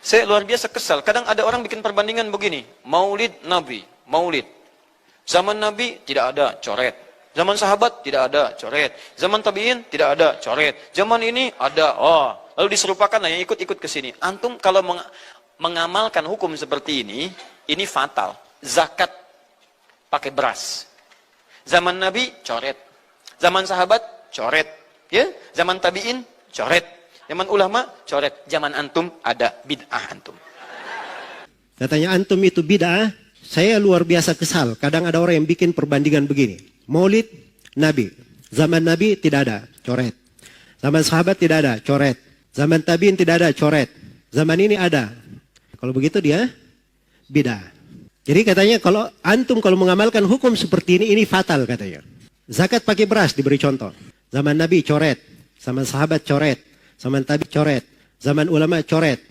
Saya luar biasa kesal. Kadang ada orang bikin perbandingan begini. Maulid Nabi, maulid. Zaman Nabi tidak ada, coret. Zaman sahabat tidak ada, coret. Zaman tabi'in tidak ada, coret. Zaman ini ada, oh. Lalu diserupakan yang ikut-ikut ke sini. Antum kalau mengamalkan hukum seperti ini fatal. Zakat pakai beras. Zaman Nabi coret. Zaman sahabat coret. Ya, zaman tabi'in coret. Zaman ulama coret. Zaman antum ada bid'ah antum. Katanya antum itu bid'ah. Saya luar biasa kesal. Kadang ada orang yang bikin perbandingan begini. Maulid Nabi. Zaman Nabi tidak ada, coret. Zaman sahabat tidak ada, coret. Zaman tabi'in tidak ada, coret. Zaman ini ada. Kalau begitu dia bid'ah. Jadi katanya kalau antum kalau mengamalkan hukum seperti ini fatal katanya. Zakat pakai beras diberi contoh. Zaman Nabi coret. Zaman sahabat coret. Zaman tabi coret. Zaman ulama coret.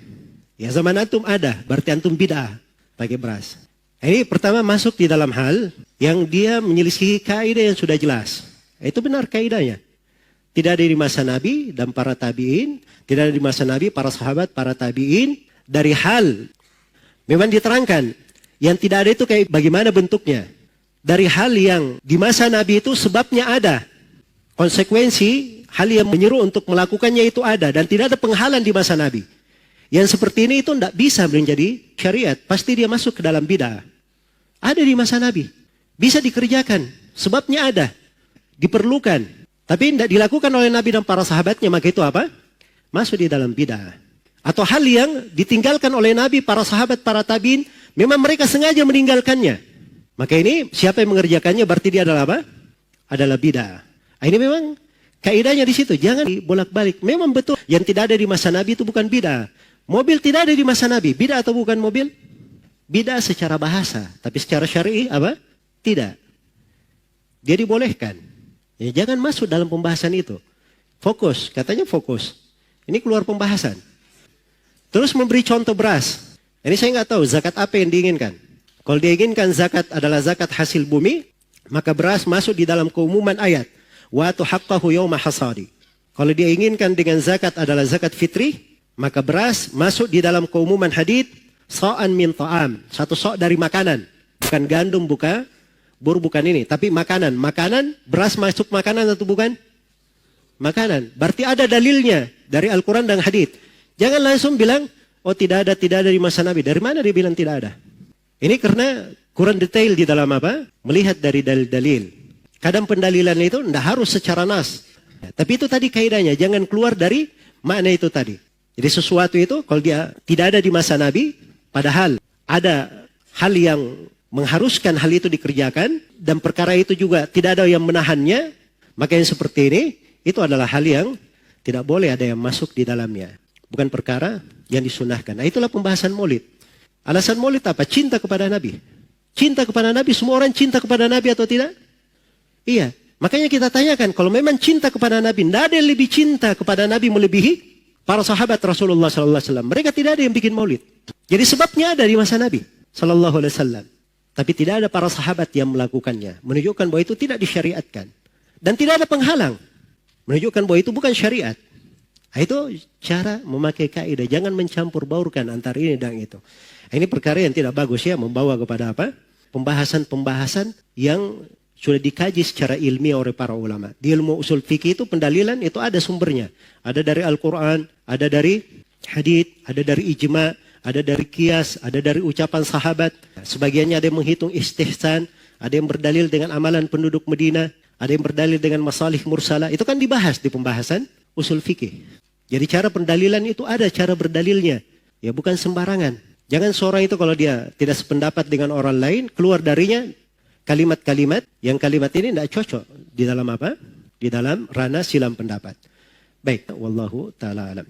Ya zaman antum ada. Berarti antum bid'ah pakai beras. Ini pertama masuk di dalam hal yang dia menyelisihi kaidah yang sudah jelas. Itu benar kaidahnya. Tidak ada di masa Nabi dan para tabi'in. Tidak ada di masa Nabi, para sahabat, para tabi'in. Dari hal memang diterangkan. Yang tidak ada itu kayak bagaimana bentuknya. Dari hal yang di masa Nabi itu sebabnya ada. Konsekuensi, hal yang menyeru untuk melakukannya itu ada. Dan tidak ada penghalang di masa Nabi. Yang seperti ini itu tidak bisa menjadi syariat. Pasti dia masuk ke dalam bid'ah. Ada di masa Nabi. Bisa dikerjakan. Sebabnya ada. Diperlukan. Tapi tidak dilakukan oleh Nabi dan para sahabatnya. Maka itu apa? Masuk di dalam bid'ah. Atau hal yang ditinggalkan oleh Nabi, para sahabat, para tabi'in. Memang mereka sengaja meninggalkannya. Maka ini siapa yang mengerjakannya berarti dia adalah apa? Adalah bid'ah. Ini memang kaidahnya di situ. Jangan bolak-balik. Memang betul. Yang tidak ada di masa Nabi itu bukan bid'ah. Mobil tidak ada di masa Nabi. Bid'ah atau bukan mobil? Bid'ah secara bahasa. Tapi secara syar'i apa? Tidak. Dia dibolehkan. Ya, jangan masuk dalam pembahasan itu. Fokus. Katanya fokus. Ini keluar pembahasan. Terus memberi contoh beras. Ini saya nggak tahu zakat apa yang diinginkan. Kalau diinginkan zakat adalah zakat hasil bumi, maka beras masuk di dalam keumuman ayat. Wa atu haqqahu yawma hasadi. Kalau dia inginkan dengan zakat adalah zakat fitri, maka beras masuk di dalam keumuman hadits sa'an min ta'am. Satu sok dari makanan. Bukan gandum, bukan bur, bukan ini. Tapi makanan. Makanan, beras masuk makanan atau bukan? Makanan. Berarti ada dalilnya dari Al-Quran dan hadits. Jangan langsung bilang, oh tidak ada di masa Nabi. Dari mana dia bilang tidak ada? Ini karena kurang detail di dalam apa? Melihat dari dalil-dalil. Kadang pendalilan itu tidak harus secara nas. Tapi itu tadi kaidahnya. Jangan keluar dari makna itu tadi. Jadi sesuatu itu kalau dia tidak ada di masa Nabi, padahal ada hal yang mengharuskan hal itu dikerjakan, dan perkara itu juga tidak ada yang menahannya, maka yang seperti ini, itu adalah hal yang tidak boleh ada yang masuk di dalamnya. Bukan perkara yang disunahkan. Nah itulah pembahasan maulid. Alasan maulid apa? Cinta kepada Nabi. Cinta kepada Nabi, semua orang cinta kepada Nabi atau tidak? Iya. Makanya kita tanyakan, kalau memang cinta kepada Nabi, tidak ada yang lebih cinta kepada Nabi melebihi para sahabat Rasulullah SAW. Mereka tidak ada yang bikin maulid. Jadi sebabnya ada di masa Nabi SAW. Tapi tidak ada para sahabat yang melakukannya. Menunjukkan bahwa itu tidak disyariatkan. Dan tidak ada penghalang. Menunjukkan bahwa itu bukan syariat. Nah, itu cara memakai kaidah. Jangan mencampur baurkan antara ini dan itu. Ini perkara yang tidak bagus ya. Membawa kepada apa? Pembahasan-pembahasan yang sudah dikaji secara ilmiah oleh para ulama. Di ilmu usul fikih itu pendalilan itu ada sumbernya. Ada dari Al-Quran, ada dari hadits, ada dari ijma', ada dari qiyas, ada dari ucapan sahabat. Sebagiannya ada yang menghitung istihsan, ada yang berdalil dengan amalan penduduk Medina, ada yang berdalil dengan masalih mursalah. Itu kan dibahas di pembahasan usul fikih. Jadi cara pendalilan itu ada cara berdalilnya. Ya bukan sembarangan. Jangan seorang itu kalau dia tidak sependapat dengan orang lain, keluar darinya kalimat-kalimat yang kalimat ini tidak cocok di dalam apa? Di dalam ranah silam pendapat. Baik, wallahu ta'ala alam.